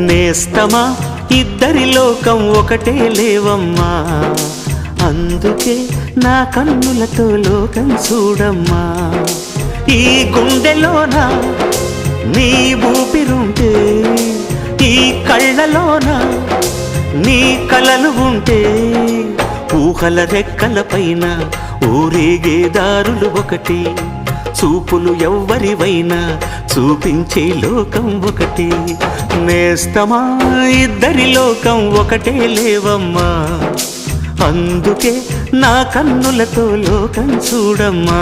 నేస్తమా ఇద్దరి లోకం ఒకటే లేవమ్మా, అందుకే నా కన్నులతో లోకం చూడమ్మా. ఈ గుండెలోన నీ ఊపిరుంటే, ఈ కళ్ళలోన నీ కలలు ఉంటే, ఊహల రెక్కల పైన ఊరేగే దారులు ఒకటి, చూపులు ఎవ్వరివైనా చూపించే లోకం ఒకటి. నేస్తమా ఇద్దరి లోకం ఒకటే లేవమ్మా, అందుకే నా కన్నులతో లోకం చూడమ్మా.